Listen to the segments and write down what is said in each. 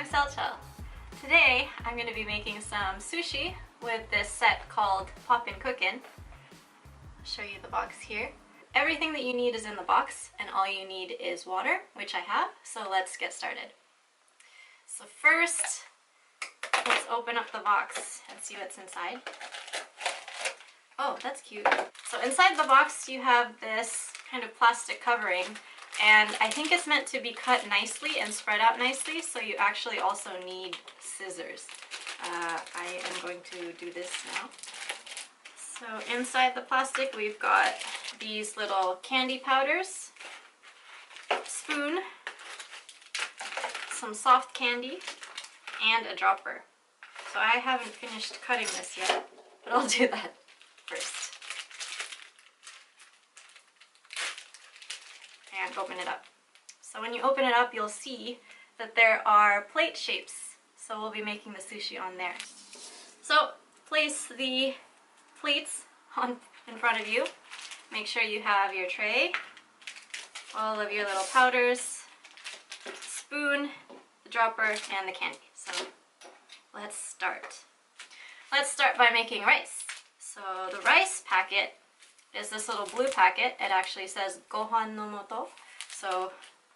I'm Selchel. Today I'm going to be making some sushi with this set called Poppin Cookin. I'll show you the box here. Everything that you need is in the box and all you need is water, which I have, so let's get started. So first, let's open up the box and see what's inside. Oh, that's cute. So inside the box you have this kind of plastic covering, and I think it's meant to be cut nicely and spread out nicely, so you actually also need scissors. I am going to do this now. So inside the plastic we've got these little candy powders, spoon, some soft candy, and a dropper. So I haven't finished cutting this yet, but I'll do that first. And open it up. So when you open it up, you'll see that there are plate shapes. So we'll be making the sushi on there. So place the plates in front of you. Make sure you have your tray, all of your little powders, spoon, the dropper, and the candy. So let's start. Let's start by making rice. So the rice packet is this little blue packet. It actually says gohan no moto, so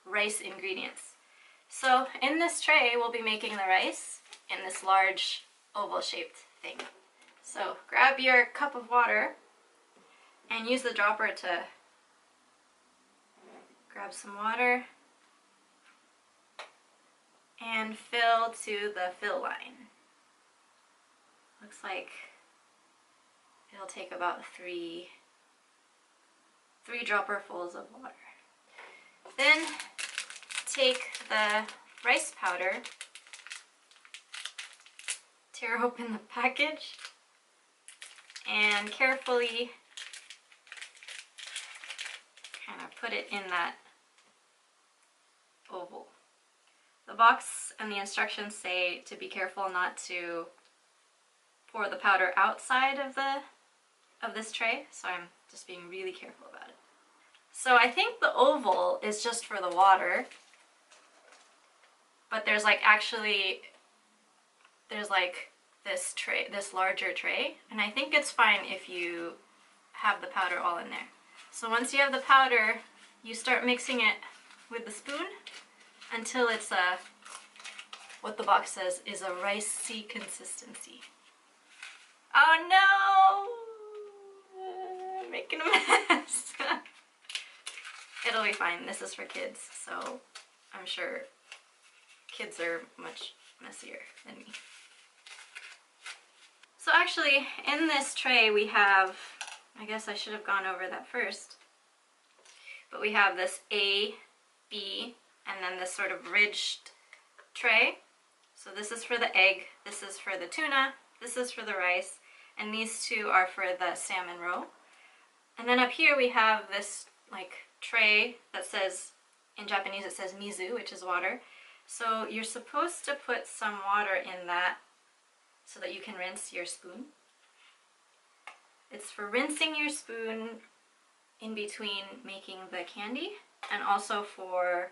rice ingredients. So in this tray we'll be making the rice in this large oval shaped thing. So grab your cup of water and use the dropper to grab some water and fill to the fill line. Looks like it'll take about three dropperfuls of water. Then take the rice powder, tear open the package, and carefully kind of put it in that oval. The box and the instructions say to be careful not to pour the powder outside of this tray, so I'm just being really careful about it. So I think the oval is just for the water, but there's like this tray, this larger tray, and I think it's fine if you have the powder all in there. So once you have the powder, you start mixing it with the spoon until it's what the box says is a ricey consistency. Oh no! I'm making a mess. It'll be fine. This is for kids, so I'm sure kids are much messier than me. So actually, in this tray we have, I guess I should have gone over that first, but we have this A, B, and then this sort of ridged tray. So this is for the egg, this is for the tuna, this is for the rice, and these two are for the salmon roe. And then up here we have this like tray that says, in Japanese it says mizu, which is water. So you're supposed to put some water in that so that you can rinse your spoon. It's for rinsing your spoon in between making the candy, and also for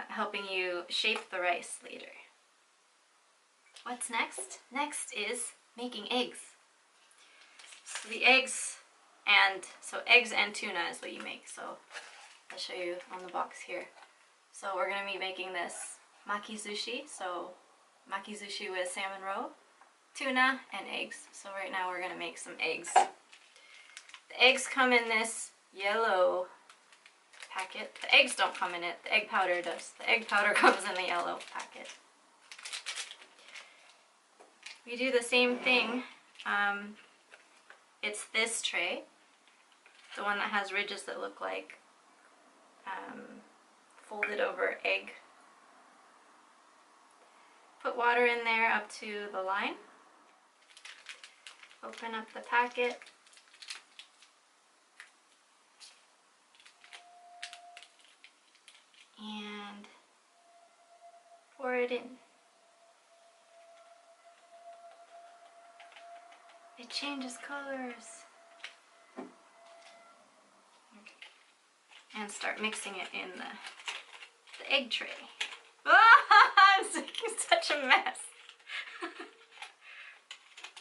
helping you shape the rice later. What's next? Next is making eggs. So the eggs and tuna is what you make. So I'll show you on the box here. So we're going to be making this maki sushi. So maki sushi with salmon roe, tuna, and eggs. So right now we're going to make some eggs. The eggs come in this yellow packet. The eggs don't come in it. The egg powder does. The egg powder comes in the yellow packet. We do the same thing. It's this tray, the one that has ridges that look like folded over egg. Put water in there up to the line. Open up the packet. And pour it in. It changes colors. Okay. And start mixing it in the egg tray. Oh, making such a mess.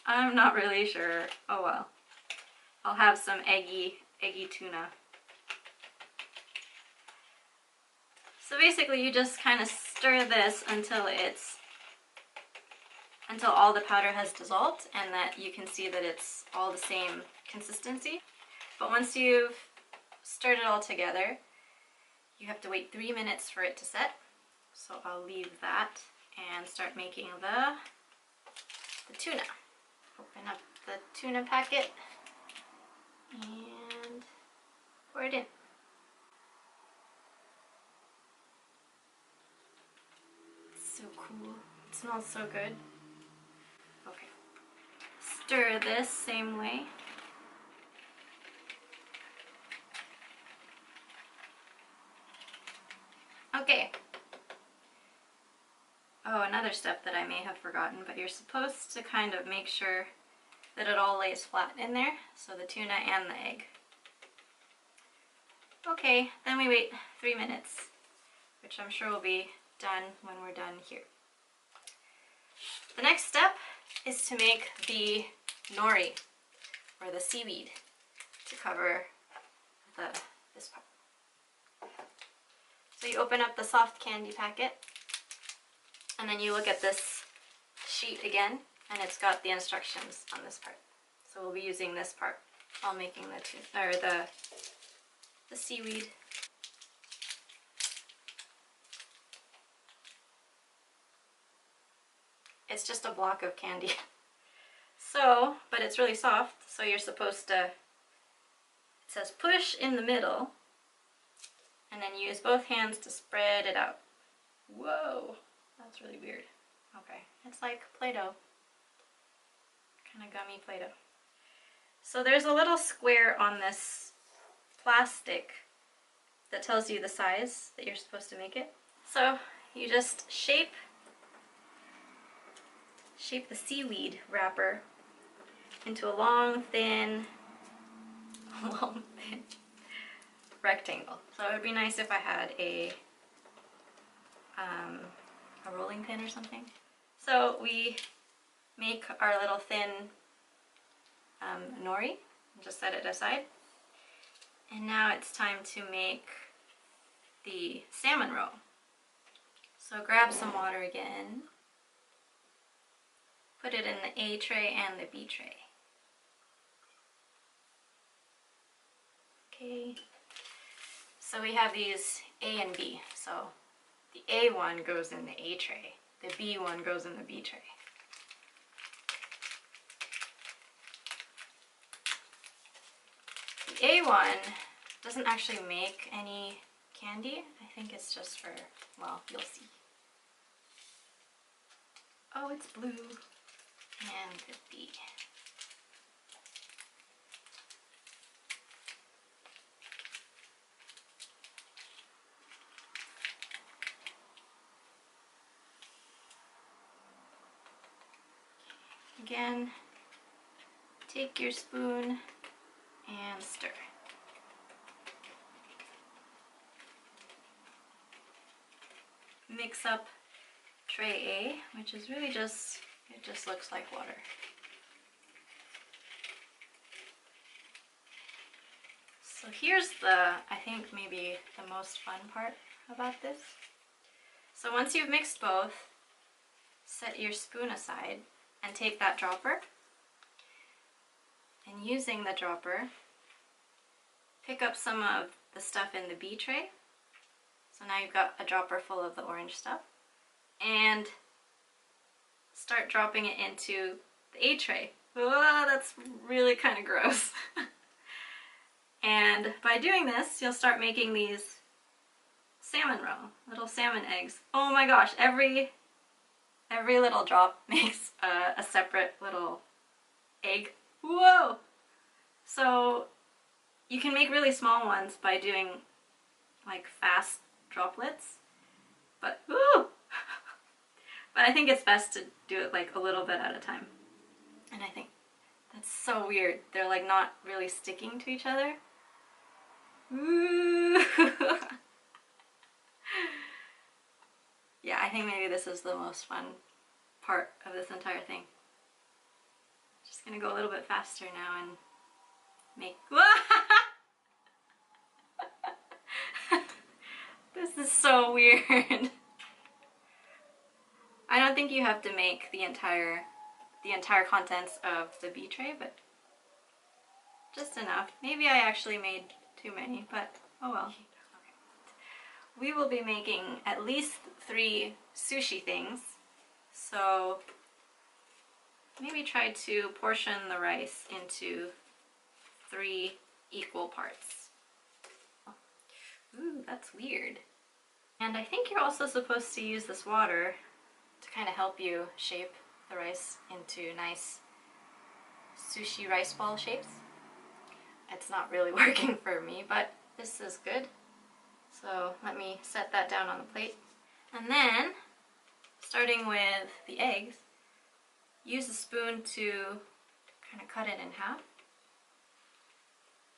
I'm not really sure. Oh well. I'll have some eggy tuna. So basically you just kind of stir this until all the powder has dissolved and that you can see that it's all the same consistency. But once you've stirred it all together, you have to wait 3 minutes for it to set. So I'll leave that and start making the tuna. Open up the tuna packet and pour it in. It's so cool. It smells so good. Okay. Stir this same way. Okay. Oh, another step that I may have forgotten, but you're supposed to kind of make sure that it all lays flat in there, so the tuna and the egg. Okay, then we wait 3 minutes, which I'm sure will be done when we're done here. The next step is to make the nori, or the seaweed, to cover this part. So you open up the soft candy packet, and then you look at this sheet again, and it's got the instructions on this part. So we'll be using this part while making the seaweed. It's just a block of candy. So, but it's really soft, so you're supposed to, it says push in the middle, and then use both hands to spread it out. Whoa, that's really weird. Okay, it's like Play-Doh. Kind of gummy Play-Doh. So there's a little square on this plastic that tells you the size that you're supposed to make it. So you just shape the seaweed wrapper into a long, thin rectangle. So it would be nice if I had a rolling pin or something. So we make our little thin nori and just set it aside. And now it's time to make the salmon roe. So grab some water again. Put it in the A tray and the B tray. Okay. So we have these A and B. So the A one goes in the A tray. The B one goes in the B tray. The A one doesn't actually make any candy. I think it's just for, well, you'll see. Oh, it's blue. And the B. Again, take your spoon and stir. Mix up tray A, which is really just, it just looks like water. So here's I think maybe the most fun part about this. So once you've mixed both, set your spoon aside and take that dropper, and using the dropper, pick up some of the stuff in the B tray. So now you've got a dropper full of the orange stuff, and start dropping it into the A tray. Oh, that's really kind of gross. And by doing this, you'll start making these salmon roe, little salmon eggs. Oh my gosh, every little drop makes a separate little egg. Whoa! So you can make really small ones by doing like fast droplets, but ooh! But I think it's best to do it like a little bit at a time. And I think that's so weird. They're like not really sticking to each other. Ooh! Yeah, I think maybe this is the most fun part of this entire thing. Just gonna go a little bit faster now and make... This is so weird. I don't think you have to make the entire contents of the bee tray, but just enough. Maybe I actually made too many, but oh well. We will be making at least 3 sushi things, so maybe try to portion the rice into 3 equal parts. Ooh, that's weird. And I think you're also supposed to use this water to kind of help you shape the rice into nice sushi rice ball shapes. It's not really working for me, but this is good. So let me set that down on the plate. And then, starting with the eggs, use a spoon to kind of cut it in half.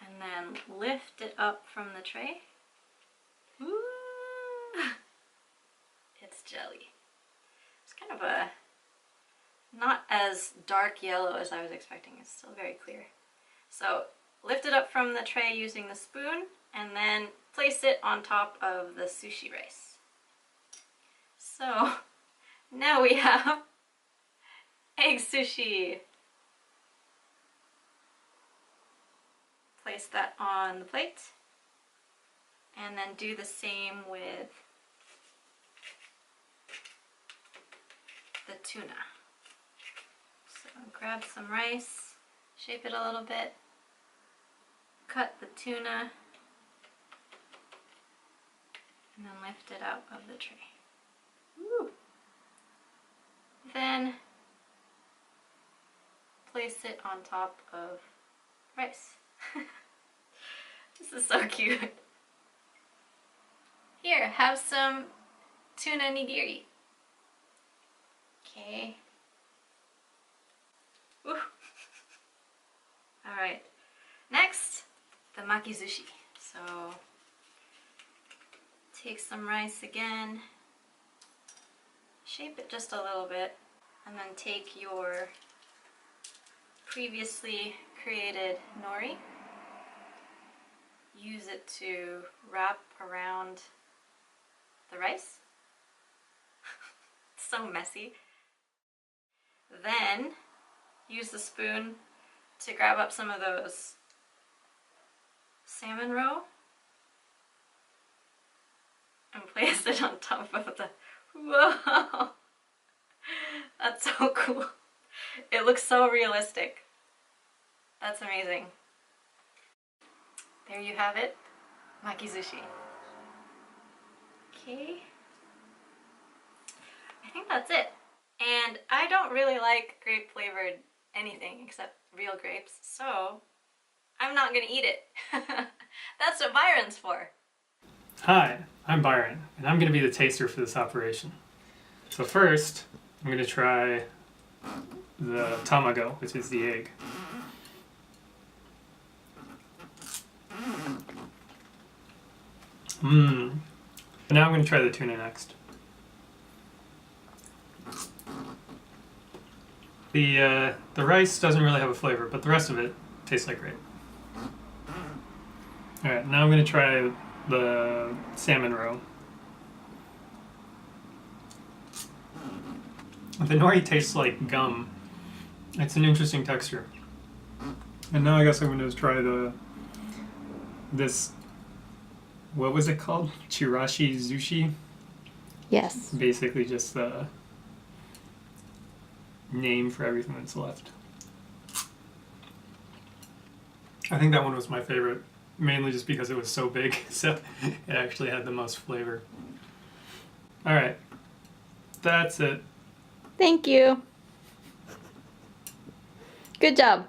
And then lift it up from the tray. Ooh. It's jelly. It's kind of a not as dark yellow as I was expecting. It's still very clear. So lift it up from the tray using the spoon and then place it on top of the sushi rice. So now we have egg sushi. Place that on the plate and then do the same with the tuna. So grab some rice, shape it a little bit, cut the tuna, and then lift it out of the tray. Woo. Then place it on top of rice. This is so cute. Here, have some tuna nigiri. Okay. Woo. Alright. Next, the makizushi. So, take some rice again, shape it just a little bit, and then take your previously created nori, use it to wrap around the rice. It's so messy. Then use the spoon to grab up some of those salmon roe and place it on top of the... Whoa! That's so cool. It looks so realistic. That's amazing. There you have it. Makizushi. Okay. I think that's it. And I don't really like grape flavored anything except real grapes, so I'm not gonna eat it. That's what Byron's for. Hi, I'm Byron, and I'm going to be the taster for this operation. So first, I'm going to try the tamago, which is the egg. And now I'm going to try the tuna next. The rice doesn't really have a flavor, but the rest of it tastes like grape. Alright, now I'm going to try the salmon roe. The nori tastes like gum. It's an interesting texture. And now I guess I'm going to try this, what was it called? Chirashi sushi? Yes. Basically just the name for everything that's left. I think that one was my favorite, mainly just because it was so big, so it actually had the most flavor. Alright, that's it. Thank you. Good job.